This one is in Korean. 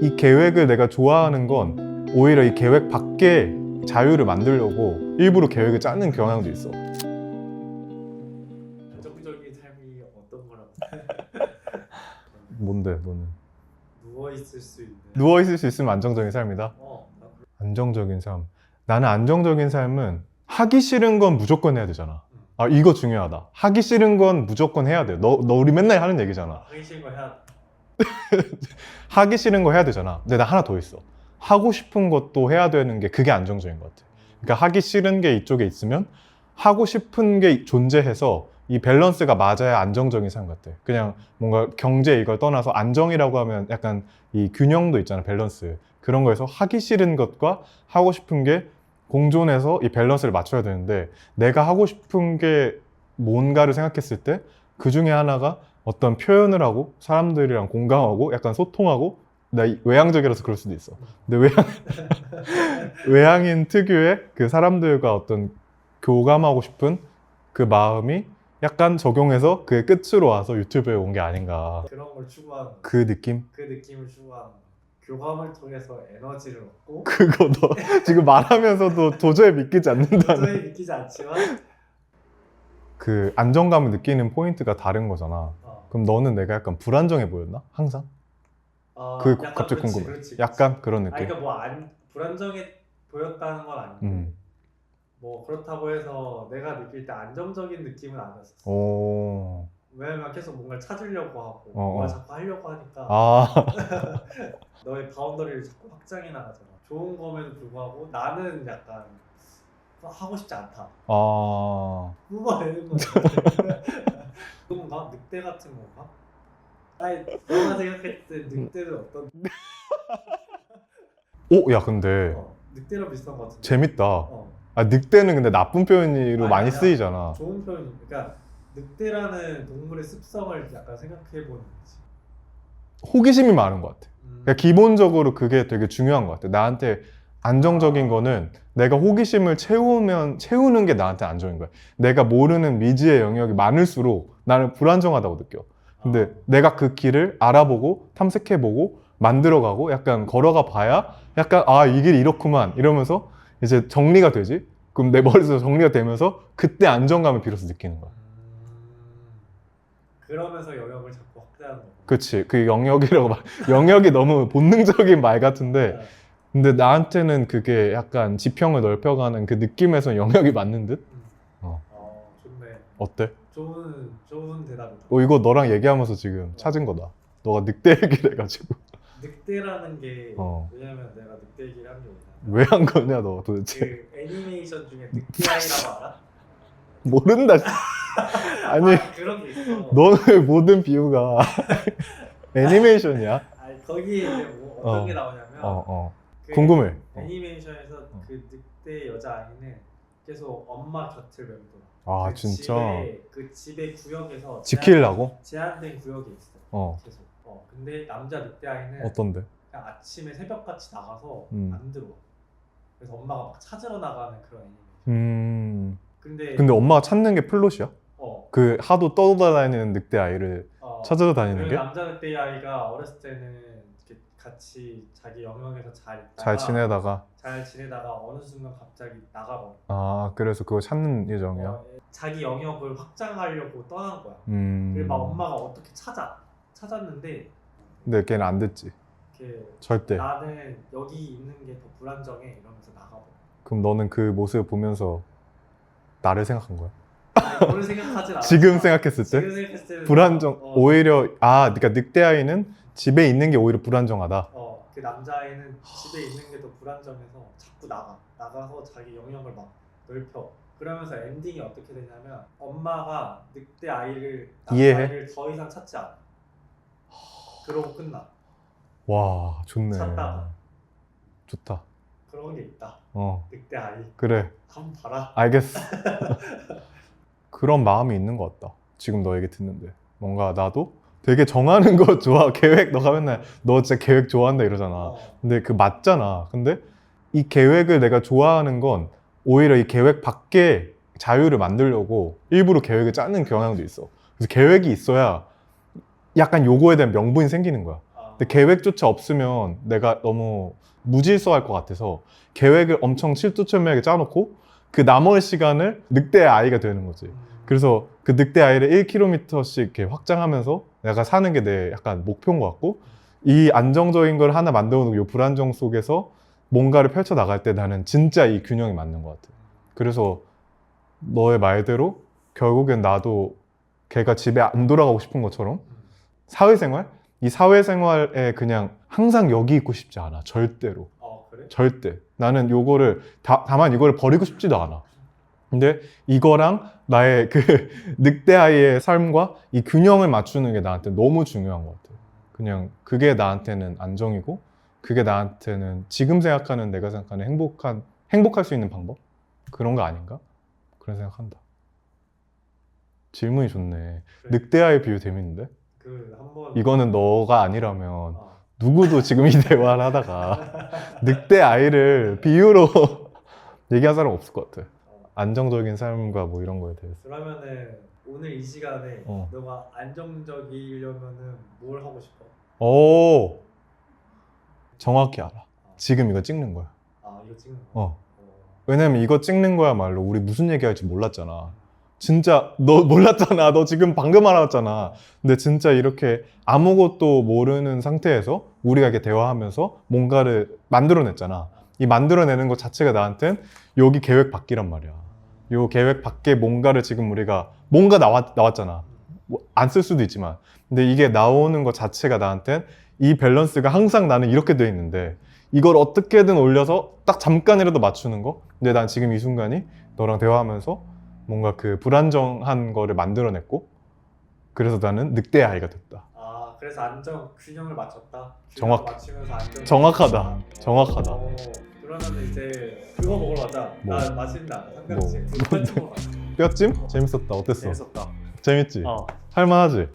이 계획을 내가 좋아하는 건 오히려 이 계획 밖에 자유를 만들려고 일부러 계획을 짜는 경향도 있어. 안정적인 삶이 어떤 거라고? 뭔데 너는? 누워 있을 수 있는. 누워있을 수 있으면 안정적인 삶이다? 나 안정적인 삶. 나는 안정적인 삶은 하기 싫은 건 무조건 해야 되잖아. 아, 이거 중요하다. 하기 싫은 건 무조건 해야 돼. 너 우리 맨날 하는 얘기잖아. 하기 싫은 거 해야. 하기 싫은 거 해야 되잖아. 근데 나 하나 더 있어. 하고 싶은 것도 해야 되는 게 그게 안정적인 것 같아. 그러니까 하기 싫은 게 이쪽에 있으면 하고 싶은 게 존재해서 이 밸런스가 맞아야 안정적인 삶 같아. 그냥 뭔가 경제 이걸 떠나서 안정이라고 하면 약간 이 균형도 있잖아, 밸런스. 그런 거에서 하기 싫은 것과 하고 싶은 게 공존해서 이 밸런스를 맞춰야 되는데, 내가 하고 싶은 게 뭔가를 생각했을 때 그 중에 하나가 어떤 표현을 하고 사람들이랑 공감하고 약간 소통하고, 나 외향적이라서 그럴 수도 있어. 근데 외향인 특유의 그 사람들과 어떤 교감하고 싶은 그 마음이 약간 적용해서 그게 끝으로 와서 유튜브에 온 게 아닌가. 그런 걸 추구하는 거. 그 느낌? 그 느낌을 추구하는 거. 교감을 통해서 에너지를 얻고. 그거 너 지금 말하면서도 도저히 믿기지 않는다는. 도저히 믿기지 않지만. 그 안정감을 느끼는 포인트가 다른 거잖아. 그럼 너는 내가 약간 불안정해 보였나? 항상? 그 약간 갑자기 그렇지, 궁금해. 그렇지. 약간 그런 느낌. 그러니까 뭐 불안정해 보였다는 건 아닌데. 뭐 그렇다고 해서 내가 느낄 때 안정적인 느낌은 아니었었어. 오. 왜냐면 계속 뭔가를 찾으려고 하고 어. 뭔가 자꾸 하려고 하니까 아. 너의 바운더리를 자꾸 확장해 나가잖아. 좋은 거에도 불구하고 나는 약간 하고 싶지 않다. 뿜어내는 거지. 그건가? 늑대 같은 건가? 아니 너가 생각했을 때 늑대는 어떤? 오, 야 근데 늑대랑 비슷한 거 같은데. 재밌다. 어. 아, 늑대는 근데 나쁜 표현으로 아니, 많이 아니야. 쓰이잖아. 좋은 표현. 그러니까 늑대라는 동물의 습성을 약간 생각해 보는 거지. 호기심이 많은 것 같아. 그러니까 기본적으로 그게 되게 중요한 것 같아. 나한테 안정적인 거는 내가 호기심을 채우는 게 나한테 안정인 거야. 내가 모르는 미지의 영역이 많을수록 나는 불안정하다고 느껴. 근데 내가 그 길을 알아보고 탐색해보고 만들어가고 약간 걸어가 봐야 약간 아, 이 길이 이렇구만 이러면서 이제 정리가 되지. 그럼 내 머릿속에 정리가 되면서 그때 안정감을 비로소 느끼는 거야. 그러면서 영역을 자꾸 확대하는 거. 그치. 그 영역이라고 영역이 너무 본능적인 말 같은데, 근데 나한테는 그게 약간 지평을 넓혀가는 그 느낌에서 영역이 맞는 듯? 좋네. 어때? 좋은 대답이다. 이거 너랑 얘기하면서 지금 찾은 거다. 너가 늑대 얘기를 해가지고. 늑대라는 게 왜냐면 내가 늑대 얘기를 한 게 뭐냐면 왜 한 거냐 너 도대체. 그 애니메이션 중에 늑대아이라고 알아? 모른다. 아니 그런 게 있어. 너는 모든 비유가 애니메이션이야? 아니 거기에 이제 뭐 어떤 게 나오냐면 그 궁금해. 애니메이션에서 그 늑대 여자아이는 계속 엄마 곁을 맴돌아. 아 그 진짜? 그 집의 구역에서 지키려고? 제한된 구역에 있어. 계속. 근데 남자 늑대아이는 어떤데? 그냥 아침에 새벽같이 나가서 안 들어와. 그래서 엄마가 막 찾으러 나가는 그런 애니메이션. 근데 엄마가 찾는 게 플롯이야? 그 하도 떠돌아다니는 늑대 아이를 찾으러 다니는 게? 남자 늑대 아이가 어렸을 때는 이렇게 같이 자기 영역에서 잘 지내다가 어느 순간 갑자기 나가버려. 아 그래서 그거 찾는 예정이야? 자기 영역을 확장하려고 떠난 거야. 그리고 막 엄마가 어떻게 찾았는데 근데 걔는 안 듣지. 절대. 나는 여기 있는 게 더 불안정해 이러면서 나가버려. 그럼 너는 그 모습을 보면서 나를 생각한 거야? 아니, 너를 생각하진 않아. 지금 생각했을 때? 지금 생각했을 때는 불안정. 오히려 그러니까 늑대 아이는 집에 있는 게 오히려 불안정하다. 그 남자아이는 집에 있는 게 더 불안정해서 자꾸 나가서 자기 영역을 막 넓혀. 그러면서 엔딩이 어떻게 되냐면 엄마가 늑대 아이를 남자아이를 더 이상 찾지 않아. 그러고 끝나. 와 좋네. 찾다가. 좋다. 그런 게 있다. 늑대 아이. 그래. 한번 봐라. 알겠어. 그런 마음이 있는 것 같다. 지금 너 얘기 듣는데 뭔가 나도 되게 정하는 거 좋아. 계획 너가 맨날 너 진짜 계획 좋아한다 이러잖아. 근데 그 맞잖아. 근데 이 계획을 내가 좋아하는 건 오히려 이 계획 밖에 자유를 만들려고 일부러 계획을 짜는 경향도 있어. 그래서 계획이 있어야 약간 요거에 대한 명분이 생기는 거야. 근데 계획조차 없으면 내가 너무 무질서할 것 같아서 계획을 엄청 칠두철미하게 짜놓고 그 나머지 시간을 늑대의 아이가 되는 거지. 그래서 그 늑대 아이를 1km씩 이렇게 확장하면서 내가 사는 게 내 약간 목표인 것 같고, 이 안정적인 걸 하나 만들어 놓고 이 불안정 속에서 뭔가를 펼쳐 나갈 때 나는 진짜 이 균형이 맞는 것 같아. 그래서 너의 말대로 결국엔 나도 걔가 집에 안 돌아가고 싶은 것처럼 사회생활? 이 사회생활에 그냥 항상 여기 있고 싶지 않아. 절대로. 그래? 절대. 나는 요거를 다만 이거를 버리고 싶지도 않아. 근데 이거랑 나의 그 늑대아이의 삶과 이 균형을 맞추는 게 나한테 너무 중요한 것 같아. 그냥 그게 나한테는 안정이고, 그게 나한테는 지금 생각하는 내가 생각하는 행복할 수 있는 방법? 그런 거 아닌가? 그런 생각한다. 질문이 좋네. 그래. 늑대아이 비유 재밌는데? 한번 이거는 너가 아니라면 누구도 지금 이 대화를 하다가 늑대아이를 비유로 얘기한 사람 없을 것 같아. 안정적인 삶과 뭐 이런 거에 대해서. 그러면은 오늘 이 시간에 너가 안정적이려면은 뭘 하고 싶어? 오, 정확히 알아. 지금 이거 찍는 거야. 이거 찍는 거? 왜냐면 이거 찍는 거야말로 우리 무슨 얘기할지 몰랐잖아. 진짜 너 몰랐잖아. 너 지금 방금 알았잖아. 근데 진짜 이렇게 아무것도 모르는 상태에서 우리가 이렇게 대화하면서 뭔가를 만들어냈잖아. 이 만들어내는 것 자체가 나한텐 여기 계획 밖이란 말이야. 요 계획 밖에 뭔가를 지금 우리가 뭔가 나왔잖아. 안 쓸 수도 있지만. 근데 이게 나오는 것 자체가 나한텐 이 밸런스가 항상 나는 이렇게 돼 있는데 이걸 어떻게든 올려서 딱 잠깐이라도 맞추는 거. 근데 난 지금 이 순간이 너랑 대화하면서 뭔가 그 불안정한 거를 만들어냈고, 그래서 나는 늑대의 아이가 됐다. 그래서 균형을 맞췄다. 맞추면서 정확하다. 그러면 이제 그거 먹으러 가자. 뭐? 나 맛있다. 삼겹살. 뼈찜 먹으러 가자. 뼈찜? 재밌었다. 어땠어? 재밌었다. 재밌지? 할만하지?